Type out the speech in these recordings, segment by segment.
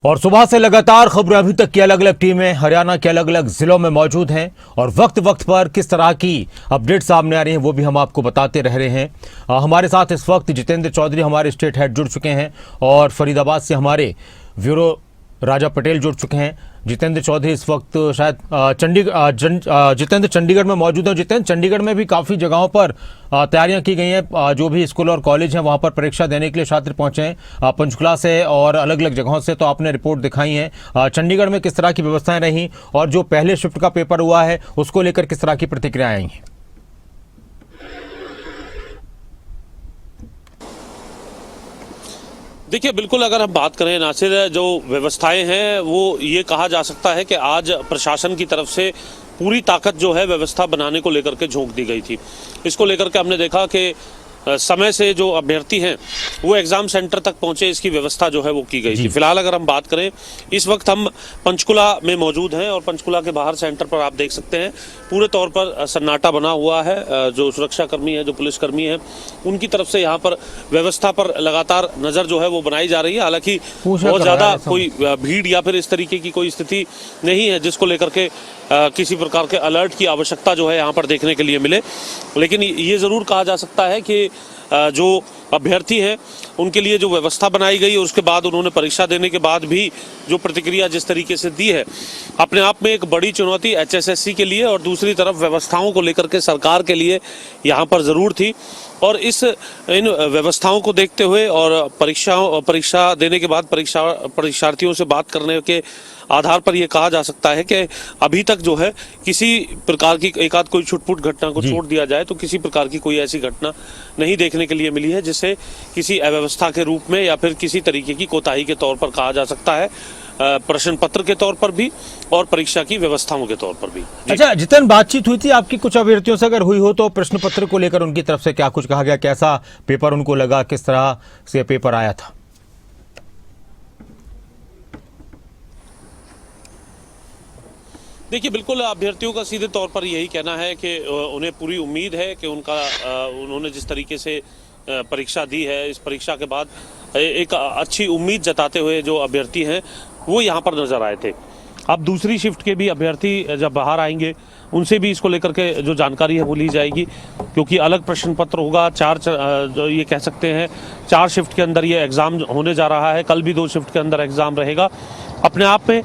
और सुबह से लगातार खबरें अभी तक की अलग अलग टीमें हरियाणा के अलग अलग जिलों में मौजूद हैं और वक्त वक्त पर किस तरह की अपडेट सामने आ रही हैं वो भी हम आपको बताते रह रहे हैं। हमारे साथ इस वक्त जितेंद्र चौधरी हमारे स्टेट हेड जुड़ चुके हैं और फरीदाबाद से हमारे ब्यूरो राजा पटेल जुड़ चुके हैं। जितेंद्र चौधरी इस वक्त शायद जितेंद्र चंडीगढ़ में मौजूद हैं। जितेंद्र, चंडीगढ़ में भी काफ़ी जगहों पर तैयारियां की गई हैं। जो भी स्कूल और कॉलेज हैं वहां पर परीक्षा देने के लिए छात्र पहुंचे हैं पंचकुला से और अलग अलग जगहों से, तो आपने रिपोर्ट दिखाई है। चंडीगढ़ में किस तरह की व्यवस्थाएं रहीं और जो पहले शिफ्ट का पेपर हुआ है उसको लेकर किस तरह की प्रतिक्रियाएं आई हैं? देखिए, बिल्कुल अगर हम बात करें नासिर, जो व्यवस्थाएं हैं वो ये कहा जा सकता है कि आज प्रशासन की तरफ से पूरी ताकत जो है व्यवस्था बनाने को लेकर के झोंक दी गई थी। इसको लेकर के हमने देखा कि समय से जो अभ्यर्थी हैं वो एग्ज़ाम सेंटर तक पहुंचे, इसकी व्यवस्था जो है वो की गई थी। फिलहाल अगर हम बात करें, इस वक्त हम पंचकुला में मौजूद हैं और पंचकुला के बाहर सेंटर पर आप देख सकते हैं पूरे तौर पर सन्नाटा बना हुआ है। जो सुरक्षाकर्मी है, जो पुलिसकर्मी हैं, उनकी तरफ से यहाँ पर व्यवस्था पर लगातार नज़र जो है वो बनाई जा रही है। हालांकि बहुत ज़्यादा कोई भीड़ या फिर इस तरीके की कोई स्थिति नहीं है जिसको लेकर के किसी प्रकार के अलर्ट की आवश्यकता जो है यहाँ पर देखने के लिए मिले। लेकिन ये ज़रूर कहा जा सकता है कि जो अभ्यर्थी हैं उनके लिए जो व्यवस्था बनाई गई और उसके बाद उन्होंने परीक्षा देने के बाद भी जो प्रतिक्रिया जिस तरीके से दी है, अपने आप में एक बड़ी चुनौती एचएसएससी के लिए और दूसरी तरफ व्यवस्थाओं को लेकर के सरकार के लिए यहाँ पर ज़रूर थी। और इन व्यवस्थाओं को देखते हुए और परीक्षा देने के बाद परीक्षार्थियों से बात करने के आधार पर यह कहा जा सकता है कि अभी तक जो है किसी प्रकार की एक आध कोई छुटपुट घटना को छोड़ दिया जाए तो किसी प्रकार की कोई ऐसी घटना नहीं देखने के लिए मिली है जिससे किसी अव्यवस्था के रूप में या फिर किसी तरीके की कोताही के तौर पर कहा जा सकता है, प्रश्न पत्र के तौर पर भी और परीक्षा की व्यवस्थाओं के तौर पर भी। अच्छा जितेंद्र, बातचीत हुई थी आपकी कुछ अभ्यर्थियों से? अगर हुई हो तो प्रश्न पत्र को लेकर उनकी तरफ से क्या कुछ कहा गया, कैसा पेपर उनको लगा, किस तरह से पेपर आया था? देखिए, बिल्कुल अभ्यर्थियों का सीधे तौर पर यही कहना है कि उन्हें पूरी उम्मीद है कि उन्होंने जिस तरीके से परीक्षा दी है, इस परीक्षा के बाद एक अच्छी उम्मीद जताते हुए जो अभ्यर्थी हैं वो यहाँ पर नजर आए थे। अब दूसरी शिफ्ट के भी अभ्यर्थी जब बाहर आएंगे उनसे भी इसको लेकर के जो जानकारी है वो ली जाएगी, क्योंकि अलग प्रश्न पत्र होगा। ये कह सकते हैं 4 शिफ्ट के अंदर ये एग्ज़ाम होने जा रहा है। कल भी 2 शिफ्ट के अंदर एग्ज़ाम रहेगा। अपने आप में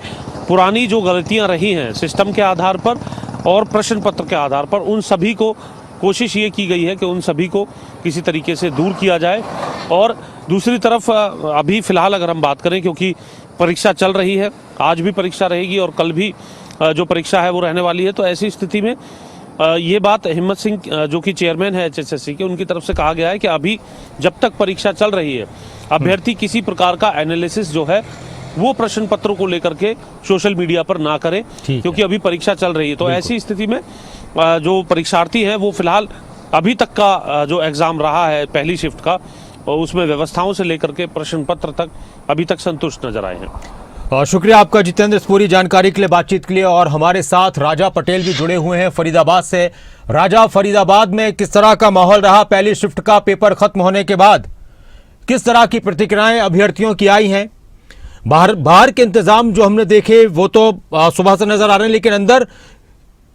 पुरानी जो गलतियां रही हैं सिस्टम के आधार पर और प्रश्न पत्र के आधार पर, उन सभी को कोशिश ये की गई है कि उन सभी को किसी तरीके से दूर किया जाए। और दूसरी तरफ अभी फ़िलहाल अगर हम बात करें, क्योंकि परीक्षा चल रही है, आज भी परीक्षा रहेगी और कल भी जो परीक्षा है वो रहने वाली है, तो ऐसी स्थिति में ये बात हिम्मत सिंह जो कि चेयरमैन है एचएसएससी के, उनकी तरफ से कहा गया है कि अभी जब तक परीक्षा चल रही है अभ्यर्थी किसी प्रकार का एनालिसिस जो है वो प्रश्न पत्रों को लेकर के सोशल मीडिया पर ना करें, क्योंकि अभी परीक्षा चल रही है। तो ऐसी स्थिति में जो परीक्षार्थी हैं वो फिलहाल अभी तक का जो एग्ज़ाम रहा है पहली शिफ्ट का, उसमें व्यवस्थाओं से लेकर के प्रश्न पत्र तक अभी तक संतुष्ट नजर आए हैं। शुक्रिया आपका जितेंद्र इस पूरी जानकारी के लिए, बातचीत के लिए। और हमारे साथ राजा पटेल भी जुड़े हुए हैं फरीदाबाद से। राजा, फरीदाबाद में किस तरह का माहौल रहा पहली शिफ्ट का पेपर खत्म होने के बाद? किस तरह की प्रतिक्रियाएं अभ्यर्थियों की आई हैं? बाहर के इंतजाम जो हमने देखे वो तो सुबह से नजर आ रहे हैं, लेकिन अंदर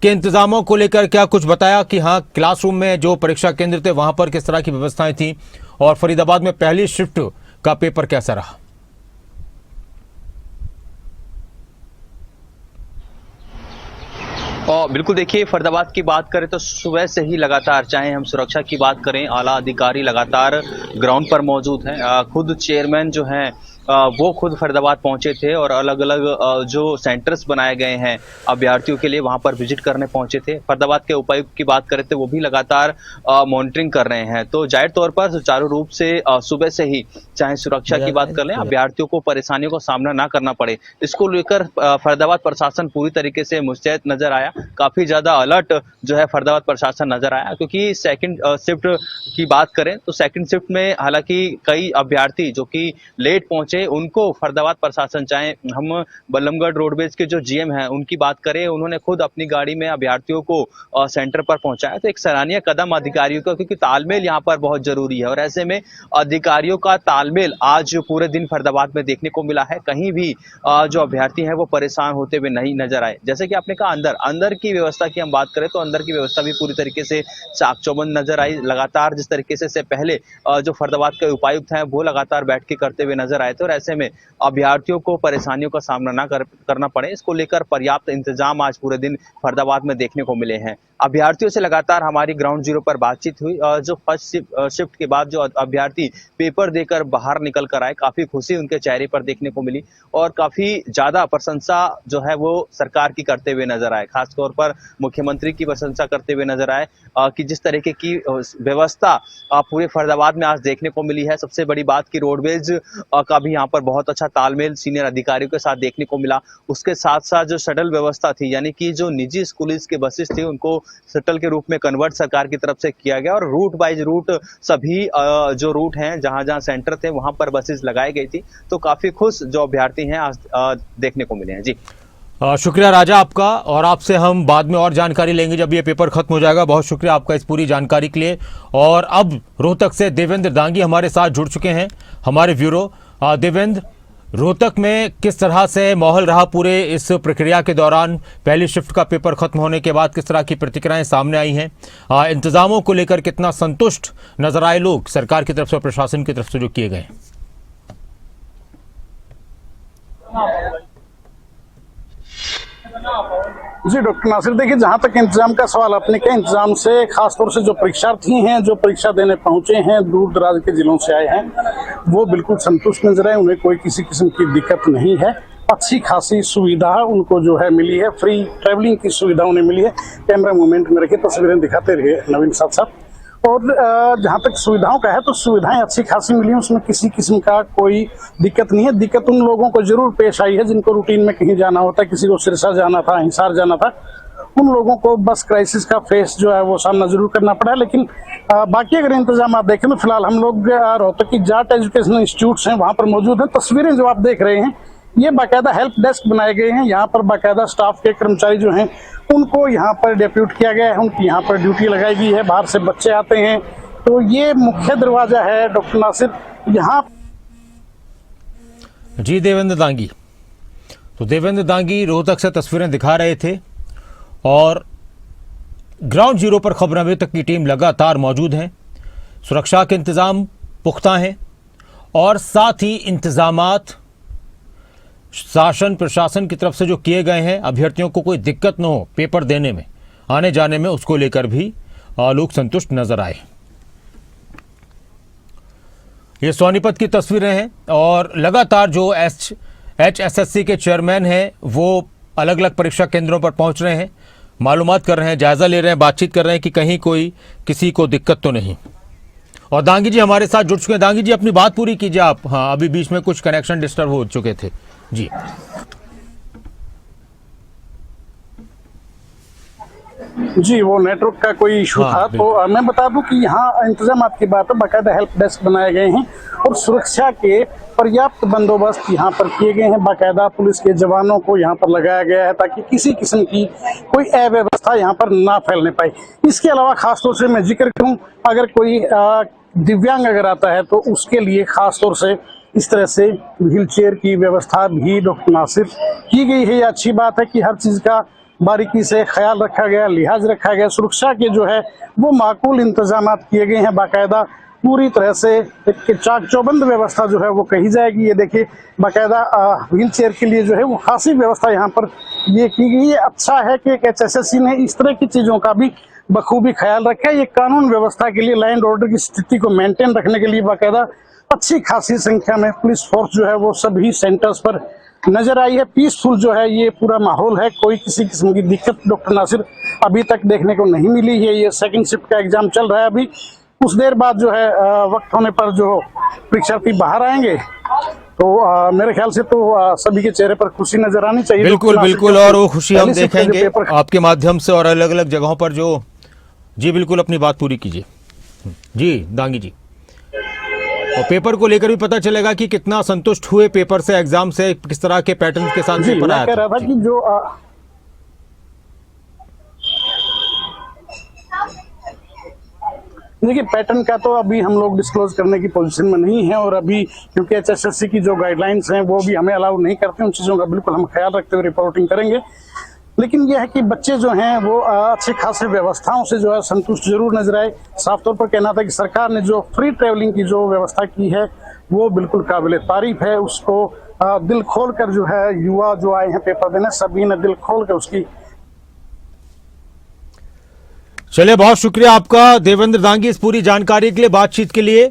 के इंतजामों को लेकर क्या कुछ बताया कि हाँ क्लासरूम में जो परीक्षा केंद्र थे वहां पर किस तरह की व्यवस्थाएं थी और फरीदाबाद में पहली शिफ्ट का पेपर कैसा रहा? और बिल्कुल देखिए, फरीदाबाद की बात करें तो सुबह से ही लगातार, चाहे हम सुरक्षा की बात करें, आला अधिकारी लगातार ग्राउंड पर मौजूद हैं। खुद चेयरमैन जो हैं वो खुद फरीदाबाद पहुंचे थे और अलग अलग जो सेंटर्स बनाए गए हैं अभ्यर्थियों के लिए वहां पर विजिट करने पहुंचे थे। फरीदाबाद के उपायुक्त की बात करें तो वो भी लगातार मॉनिटरिंग कर रहे हैं। तो जाहिर तौर पर सुचारू रूप से सुबह से ही, चाहे सुरक्षा की बात कर लें, अभ्यर्थियों को परेशानियों का सामना ना करना पड़े, इसको लेकर फरीदाबाद प्रशासन पूरी तरीके से मुस्तैद नजर आया। काफी ज्यादा अलर्ट जो है फरीदाबाद प्रशासन नजर आया, क्योंकि सेकंड शिफ्ट की बात करें तो सेकंड शिफ्ट में हालांकि कई अभ्यर्थी जो कि लेट पहुंचे पहुंचे उनको फरीदाबाद प्रशासन, चाहे हम बल्लमगढ़ रोडवेज के जो जीएम हैं उनकी बात करें, उन्होंने खुद अपनी गाड़ी में अभ्यर्थियों को सेंटर पर पहुंचाया। तो एक सराहनीय कदम अधिकारियों का, क्योंकि तालमेल यहाँ पर बहुत जरूरी है और ऐसे में अधिकारियों का तालमेल आज पूरे दिन फरीदाबाद में देखने को मिला है। कहीं भी जो अभ्यर्थी हैं वो परेशान होते हुए नहीं नजर आए। जैसे कि आपने कहा अंदर की व्यवस्था की हम बात करें तो अंदर की व्यवस्था भी पूरी तरीके से चाक चौबंद नजर आई। लगातार जिस तरीके से पहले जो फरीदाबाद के उपायुक्त हैं वो लगातार बैठ के करते हुए नजर आए थे और ऐसे में अभ्यर्थियों को परेशानियों का सामना ना करना पड़े, इसको लेकर पर्याप्त इंतजाम आज पूरे दिन फरीदाबाद में देखने को मिले हैं। अभ्यर्थियों से लगातार हमारी ग्राउंड जीरो पर बातचीत हुई और जो फर्स्ट शिफ्ट के बाद जो अभ्यर्थी पेपर देकर बाहर निकल कर आए, काफी खुशी उनके चेहरे पर देखने को मिली और काफी ज्यादा प्रशंसा जो है वो सरकार की करते हुए नजर आए। खासतौर पर मुख्यमंत्री की प्रशंसा करते हुए नजर आए कि जिस तरीके की व्यवस्था पूरे फरीदाबाद में आज देखने को मिली है। सबसे बड़ी बात की रोडवेज का भी यहाँ पर बहुत अच्छा तालमेल सीनियर अधिकारियों के साथ देखने को मिला। उसके साथ साथ जो शटल व्यवस्था थी, यानी कि जो निजी स्कूल के बसेस थे उनको शटल के रूप में कन्वर्ट सरकार की तरफ से किया गया और रूट बाइज रूट सभी जो रूट हैं जहां जहां सेंटर थे वहां पर बसेस लगाई गई थी। तो काफी खुश जो अभ्यर्थी हैं आज देखने को मिले हैं। जी शुक्रिया राजा आपका, और आपसे हम बाद में और जानकारी लेंगे जब ये पेपर खत्म हो जाएगा। बहुत शुक्रिया आपका इस पूरी जानकारी के लिए। और अब रोहतक से देवेंद्र दांगी हमारे साथ जुड़ चुके हैं, हमारे ब्यूरो। देवेंद्र, रोहतक में किस तरह से माहौल रहा पूरे इस प्रक्रिया के दौरान? पहली शिफ्ट का पेपर खत्म होने के बाद किस तरह की प्रतिक्रियाएं सामने आई हैं? इंतजामों को लेकर कितना संतुष्ट नजर आए लोग सरकार की तरफ से और प्रशासन की तरफ से जो किए गए? जी डॉक्टर नासिर, देखिए जहां तक इंतजाम का सवाल अपने के इंतजाम से खासतौर से जो परीक्षार्थी हैं जो परीक्षा देने पहुंचे हैं दूर दराज के जिलों से आए हैं वो बिल्कुल संतुष्ट नजर आए। उन्हें कोई किसी किस्म की दिक्कत नहीं है। अच्छी खासी सुविधा उनको जो है मिली है, फ्री ट्रैवलिंग की सुविधा उन्हें मिली है। कैमरा मूवमेंट में रखिए, तस्वीरें दिखाते रहिए नवीन साहब। और जहाँ तक सुविधाओं का है तो सुविधाएं अच्छी खासी मिली हैं, उसमें किसी किस्म का कोई दिक्कत नहीं है। दिक्कत उन लोगों को जरूर पेश आई है जिनको रूटीन में कहीं जाना होता है, किसी को सिरसा जाना था, हिसार जाना था, उन लोगों को बस क्राइसिस का फेस जो है वो सामना जरूर करना पड़ा। लेकिन बाकी अगर इंतजाम आप देखें तो फिलहाल हम लोग रोहतक की जाट एजुकेशनल इंस्टीट्यूट्स हैं वहाँ पर मौजूद हैं। तस्वीरें जो आप देख रहे हैं ये बाकायदा हेल्प डेस्क बनाए गए हैं। यहाँ पर बाकायदा स्टाफ के कर्मचारी जो हैं उनको यहाँ पर डेप्यूट किया गया है, उनकी यहाँ पर ड्यूटी लगाई गई है। बाहर से बच्चे आते हैं तो ये मुख्य दरवाजा है डॉक्टर नासिर यहाँ। जी देवेंद्र दांगी, तो देवेंद्र दांगी रोहतक से तस्वीरें दिखा रहे थे और ग्राउंड जीरो पर खबर अभी तक की टीम लगातार मौजूद है। सुरक्षा के इंतजाम पुख्ता हैं और साथ ही इंतजामात शासन प्रशासन की तरफ से जो किए गए हैं, अभ्यर्थियों को कोई दिक्कत न हो पेपर देने में, आने जाने में, उसको लेकर भी लोग संतुष्ट नजर आए। ये सोनीपत की तस्वीरें हैं और लगातार जो HSSC के चेयरमैन हैं वो अलग अलग परीक्षा केंद्रों पर पहुंच रहे हैं, मालूमात कर रहे हैं, जायजा ले रहे हैं, बातचीत कर रहे हैं कि कहीं कोई किसी को दिक्कत तो नहीं। और दांगी जी हमारे साथ जुड़ चुके हैं। दांगी जी अपनी बात पूरी कीजिए आप। हाँ, अभी बीच में कुछ कनेक्शन डिस्टर्ब हो चुके थे जी। जी वो नेटवर्क का कोई इशू था। तो मैं बता दूं कि यहाँ इंतजाम की बात है, बाकायदा हेल्प डेस्क बनाए गए हैं और सुरक्षा के पर्याप्त बंदोबस्त यहाँ पर किए गए हैं। बाकायदा पुलिस के जवानों को यहाँ पर लगाया गया है ताकि किसी किस्म की कोई अव्यवस्था यहाँ पर ना फैलने पाए। इसके अलावा खासतौर से मैं जिक्र करूँ, अगर कोई दिव्यांग अगर आता है तो उसके लिए खासतौर से इस तरह से व्हील चेयर की व्यवस्था भी डॉक्टर नासिर की गई है। ये अच्छी बात है कि हर चीज़ का बारीकी से ख्याल रखा गया, लिहाज रखा गया। सुरक्षा के जो है वो माकूल इंतजाम किए गए हैं। बाकायदा पूरी तरह से एक चाक चौबंद व्यवस्था जो है वो कही जाएगी। ये देखिए बाकायदा व्हील चेयर के लिए जो है वो खासी व्यवस्था यहाँ पर ये की गई है। अच्छा है कि HSSC ने इस तरह की चीज़ों का भी बखूबी ख्याल रखा है। ये कानून व्यवस्था के लिए, लैंड ऑर्डर की स्थिति को मेंटेन रखने के लिए बाकायदा अच्छी खासी संख्या में पुलिस फोर्स जो है वो सभी सेंटर्स पर नजर आई है। पीसफुल जो है ये पूरा माहौल है, कोई किसी किस्म की दिक्कत डॉक्टर नासिर अभी तक देखने को नहीं मिली है। ये सेकंड शिफ्ट का एग्जाम चल रहा है, अभी कुछ देर बाद जो है वक्त होने पर जो परीक्षार्थी बाहर आएंगे तो मेरे ख्याल से तो सभी के चेहरे पर खुशी नजर आनी चाहिए। बिल्कुल बिल्कुल, और वो खुशी हम देखेंगे आपके माध्यम से और अलग अलग जगहों पर जो। जी बिल्कुल, अपनी बात पूरी कीजिए। जी दांगी जी। और पेपर को लेकर भी पता चलेगा कि कितना संतुष्ट हुए पेपर से, एग्जाम से, किस तरह के पैटर्न के साथ जी पेपर मैं आया कह था। रहा था कि जो देखिए पैटर्न का तो अभी हम लोग डिस्क्लोज करने की पोजीशन में नहीं है, और अभी क्योंकि HSSC की जो गाइडलाइंस हैं वो भी हमें अलाउ नहीं करते, उन चीज़ों का बिल्कुल हम ख्याल रखते हुए रिपोर्टिंग करेंगे। लेकिन यह है कि बच्चे जो हैं वो अच्छे खासे व्यवस्थाओं से जो है संतुष्ट जरूर नजर आए। साफ तौर पर कहना था कि सरकार ने जो फ्री ट्रेवलिंग की जो व्यवस्था की है वो बिल्कुल काबिल तारीफ है। उसको दिल खोल कर जो है युवा जो आए हैं पेपर देने, सभी ने दिल खोल कर उसकी। चलिए, बहुत शुक्रिया आपका देवेंद्र दांगी इस पूरी जानकारी के लिए, बातचीत के लिए।